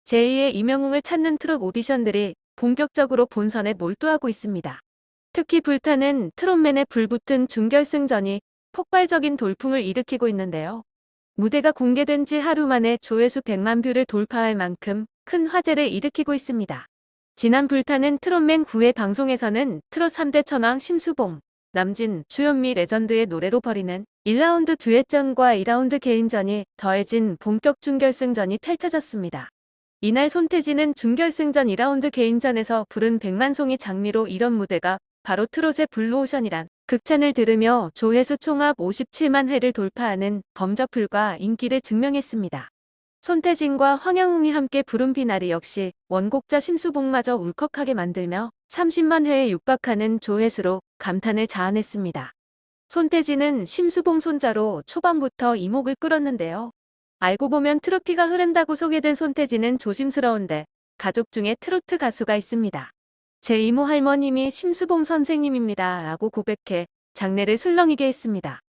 제2의 이명웅을 찾는 트롯 오디션들이 본격적으로 본선에 몰두하고 있습니다. 특히 불타는 트롯맨의 불붙은 준결승전이 폭발적인 돌풍을 일으키고 있는데요. 무대가 공개된 지 하루 만에 조회수 100만 뷰를 돌파할 만큼 큰 화제를 일으키고 있습니다. 지난 불타는 트롯맨 9회 방송에서는 트롯 3대 천왕 심수봉, 남진, 주현미 레전드의 노래로 벌이는 1라운드 듀엣전과 2라운드 개인전이 더해진 본격 준결승전이 펼쳐졌습니다. 이날 손태진은 준결승전 2라운드 개인전에서 부른 백만송이 장미로 이런 무대가 바로 트롯의 블루오션이란 극찬을 들으며 조회수 총합 57만 회를 돌파하는 범저풀과 인기를 증명했습니다. 손태진과 황영웅이 함께 부른 비나리 역시 원곡자 심수봉마저 울컥하게 만들며 30만 회에 육박하는 조회수로 감탄을 자아냈습니다. 손태진은 심수봉 손자로 초반부터 이목을 끌었는데요. 알고 보면 트로피가 흐른다고 소개된 손태진은 조심스러운데 가족 중에 트로트 가수가 있습니다. 제 이모 할머님이 심수봉 선생님입니다 라고 고백해 장례를 술렁이게 했습니다.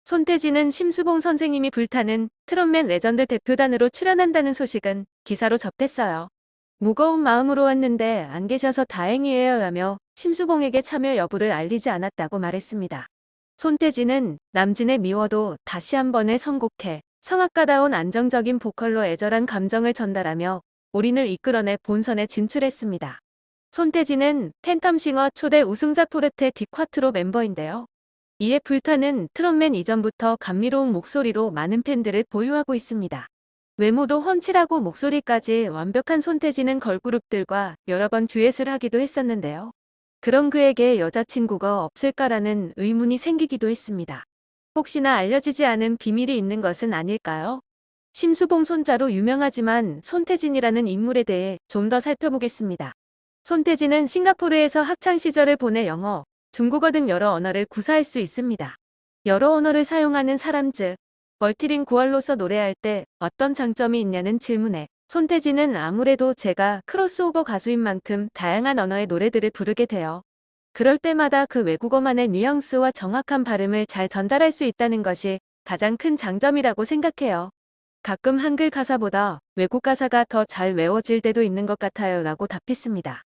손태진은 심수봉 선생님이 불타는 트롯맨 레전드 대표단으로 출연한다는 소식은 기사로 접했어요. 무거운 마음으로 왔는데 안 계셔서 다행이에요 라며 심수봉에게 참여 여부를 알리지 않았다고 말했습니다. 손태진은 남진의 미워도 다시 한 번을 선곡해 성악가다운 안정적인 보컬로 애절한 감정을 전달하며 올인을 이끌어내 본선에 진출했습니다. 손태진은 팬텀싱어 초대 우승자 포르테 디콰트로 멤버인데요. 이에 불타는 트롯맨 이전부터 감미로운 목소리로 많은 팬들을 보유하고 있습니다. 외모도 훤칠하고 목소리까지 완벽한 손태진은 걸그룹들과 여러 번 듀엣을 하기도 했었는데요. 그런 그에게 여자친구가 없을까라는 의문이 생기기도 했습니다. 혹시나 알려지지 않은 비밀이 있는 것은 아닐까요? 심수봉 손자로 유명하지만 손태진이라는 인물에 대해 좀 더 살펴보겠습니다. 손태진은 싱가포르에서 학창시절을 보내 영어, 중국어 등 여러 언어를 구사할 수 있습니다. 여러 언어를 사용하는 사람 즉 멀티링구얼로서 노래할 때 어떤 장점이 있냐는 질문에 손태진은 아무래도 제가 크로스오버 가수인 만큼 다양한 언어의 노래들을 부르게 돼요. 그럴 때마다 그 외국어만의 뉘앙스와 정확한 발음을 잘 전달할 수 있다는 것이 가장 큰 장점이라고 생각해요. 가끔 한글 가사보다 외국 가사가 더 잘 외워질 때도 있는 것 같아요 라고 답했습니다.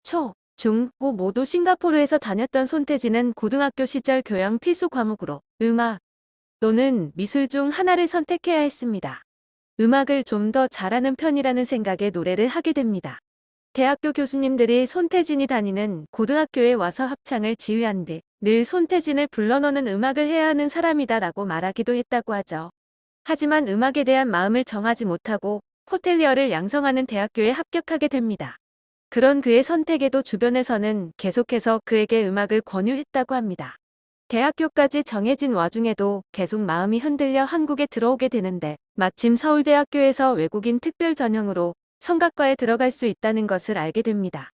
초, 중, 고 모두 싱가포르에서 다녔던 손태진은 고등학교 시절 교양 필수 과목으로 음악 또는 미술 중 하나를 선택해야 했습니다. 음악을 좀 더 잘하는 편이라는 생각에 노래를 하게 됩니다. 대학교 교수님들이 손태진이 다니는 고등학교에 와서 합창을 지휘한 뒤 늘 손태진을 불러 너는 음악을 해야 하는 사람이다 라고 말하기도 했다고 하죠. 하지만 음악에 대한 마음을 정하지 못하고 호텔리어를 양성하는 대학교에 합격하게 됩니다. 그런 그의 선택에도 주변에서는 계속해서 그에게 음악을 권유했다고 합니다. 대학교까지 정해진 와중에도 계속 마음이 흔들려 한국에 들어오게 되는데 마침 서울대학교에서 외국인 특별 전형으로 성악과에 들어갈 수 있다는 것을 알게 됩니다.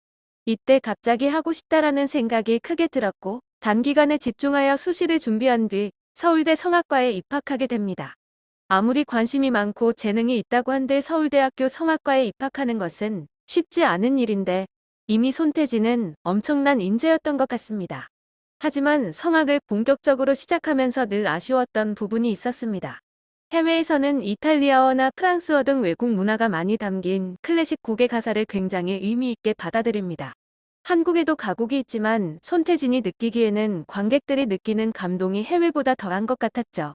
이때 갑자기 하고 싶다라는 생각이 크게 들었고 단기간에 집중하여 수시를 준비한 뒤 서울대 성악과에 입학하게 됩니다. 아무리 관심이 많고 재능이 있다고 한들 서울대학교 성악과에 입학하는 것은 쉽지 않은 일인데 이미 손태진은 엄청난 인재였던 것 같습니다. 하지만 성악을 본격적으로 시작하면서 늘 아쉬웠던 부분이 있었습니다. 해외에서는 이탈리아어나 프랑스어 등 외국 문화가 많이 담긴 클래식 곡의 가사를 굉장히 의미 있게 받아들입니다. 한국에도 가곡이 있지만 손태진이 느끼기에는 관객들이 느끼는 감동이 해외보다 덜한 것 같았죠.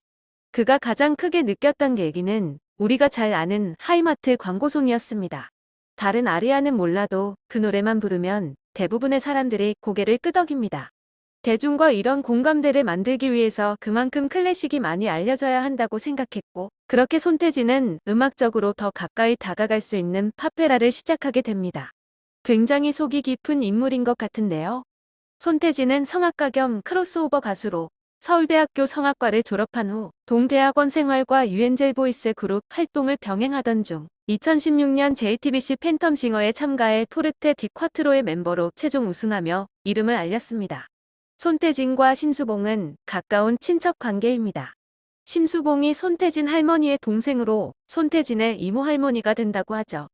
그가 가장 크게 느꼈던 계기는 우리가 잘 아는 하이마트 광고송이었습니다. 다른 아리아는 몰라도 그 노래만 부르면 대부분의 사람들이 고개를 끄덕입니다. 대중과 이런 공감대를 만들기 위해서 그만큼 클래식이 많이 알려져야 한다고 생각했고 그렇게 손태진은 음악적으로 더 가까이 다가갈 수 있는 팝페라를 시작하게 됩니다. 굉장히 속이 깊은 인물인 것 같은데요. 손태진은 성악가 겸 크로스오버 가수로 서울대학교 성악과를 졸업한 후 동대학원 생활과 유엔젤 보이스 그룹 활동을 병행하던 중 2016년 JTBC 팬텀싱어에 참가해 포르테 디콰트로의 멤버로 최종 우승하며 이름을 알렸습니다. 손태진과 심수봉은 가까운 친척 관계입니다. 심수봉이 손태진 할머니의 동생으로 손태진의 이모 할머니가 된다고 하죠.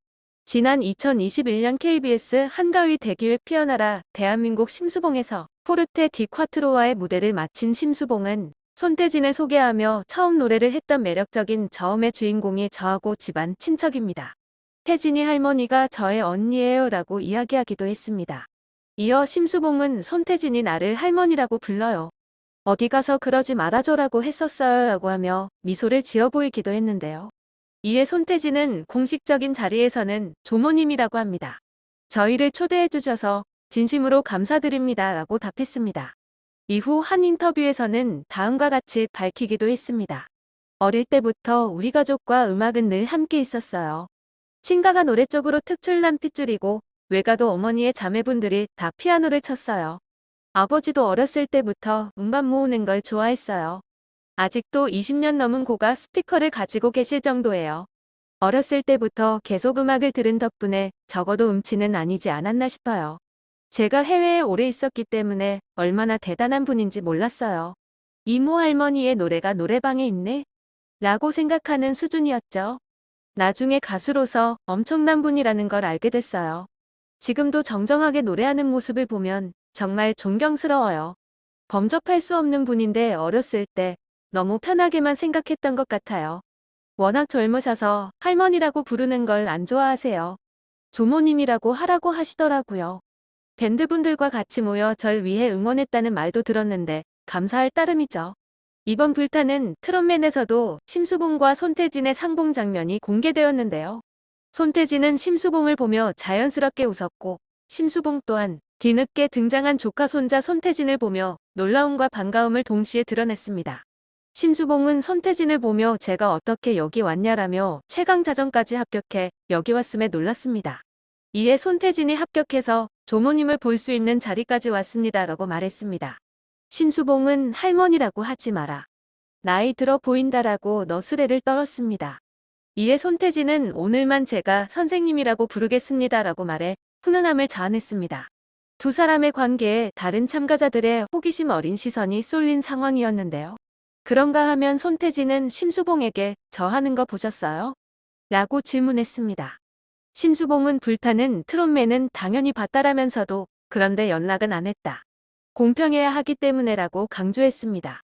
지난 2021년 KBS 한가위 대기획 피어나라 대한민국 심수봉에서 포르테 디콰트로와의 무대를 마친 심수봉은 손태진을 소개하며 처음 노래를 했던 매력적인 저음의 주인공이 저하고 집안 친척입니다. 태진이 할머니가 저의 언니예요 라고 이야기하기도 했습니다. 이어 심수봉은 손태진이 나를 할머니라고 불러요. 어디 가서 그러지 말아줘라고 했었어요 라고 하며 미소를 지어 보이기도 했는데요. 이에 손태진은 공식적인 자리에서는 조모님이라고 합니다. 저희를 초대해 주셔서 진심으로 감사드립니다 라고 답했습니다. 이후 한 인터뷰에서는 다음과 같이 밝히기도 했습니다. 어릴 때부터 우리 가족과 음악은 늘 함께 있었어요. 친가가 노래 쪽으로 특출난 핏줄이고 외가도 어머니의 자매분들이 다 피아노를 쳤어요. 아버지도 어렸을 때부터 음반 모으는 걸 좋아했어요. 아직도 20년 넘은 고가 스피커를 가지고 계실 정도예요. 어렸을 때부터 계속 음악을 들은 덕분에 적어도 음치는 아니지 않았나 싶어요. 제가 해외에 오래 있었기 때문에 얼마나 대단한 분인지 몰랐어요. 이모 할머니의 노래가 노래방에 있네? 라고 생각하는 수준이었죠. 나중에 가수로서 엄청난 분이라는 걸 알게 됐어요. 지금도 정정하게 노래하는 모습을 보면 정말 존경스러워요. 범접할 수 없는 분인데 어렸을 때 너무 편하게만 생각했던 것 같아요. 워낙 젊으셔서 할머니라고 부르는 걸 안 좋아하세요. 조모님이라고 하라고 하시더라고요. 밴드분들과 같이 모여 절 위해 응원했다는 말도 들었는데 감사할 따름이죠. 이번 불타는 트롯맨에서도 심수봉과 손태진의 상봉 장면이 공개되었는데요. 손태진은 심수봉을 보며 자연스럽게 웃었고 심수봉 또한 뒤늦게 등장한 조카 손자 손태진을 보며 놀라움과 반가움을 동시에 드러냈습니다. 심수봉은 손태진을 보며 제가 어떻게 여기 왔냐라며 최강자전까지 합격해 여기 왔음에 놀랐습니다. 이에 손태진이 합격해서 조모님을 볼 수 있는 자리까지 왔습니다라고 말했습니다. 심수봉은 할머니라고 하지 마라. 나이 들어 보인다라고 너스레를 떨었습니다. 이에 손태진은 오늘만 제가 선생님이라고 부르겠습니다라고 말해 훈훈함을 자아냈습니다. 두 사람의 관계에 다른 참가자들의 호기심 어린 시선이 쏠린 상황이었는데요. 그런가 하면 손태진은 심수봉에게 저 하는 거 보셨어요? 라고 질문했습니다. 심수봉은 불타는 트롯맨은 당연히 봤다라면서도 그런데 연락은 안 했다. 공평해야 하기 때문에라고 강조했습니다.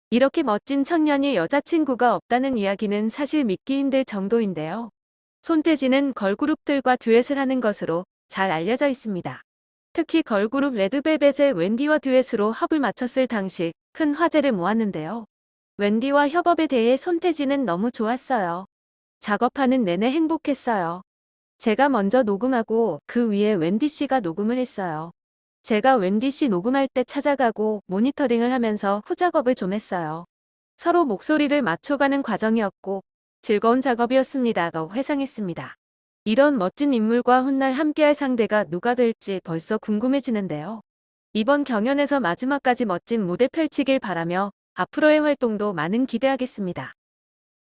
이렇게 멋진 청년이 여자친구가 없다는 이야기는 사실 믿기 힘들 정도인데요. 손태진은 걸그룹들과 듀엣을 하는 것으로 잘 알려져 있습니다. 특히 걸그룹 레드벨벳의 웬디와 듀엣으로 합을 맞췄을 당시 큰 화제를 모았는데요. 웬디와 협업에 대해 손태진은 너무 좋았어요. 작업하는 내내 행복했어요. 제가 먼저 녹음하고 그 위에 웬디 씨가 녹음을 했어요. 제가 웬디 씨 녹음할 때 찾아가고 모니터링을 하면서 후작업을 좀 했어요. 서로 목소리를 맞춰가는 과정이었고 즐거운 작업이었습니다라고 회상했습니다. 이런 멋진 인물과 훗날 함께할 상대가 누가 될지 벌써 궁금해지는데요. 이번 경연에서 마지막까지 멋진 무대 펼치길 바라며 앞으로의 활동도 많은 기대하겠습니다.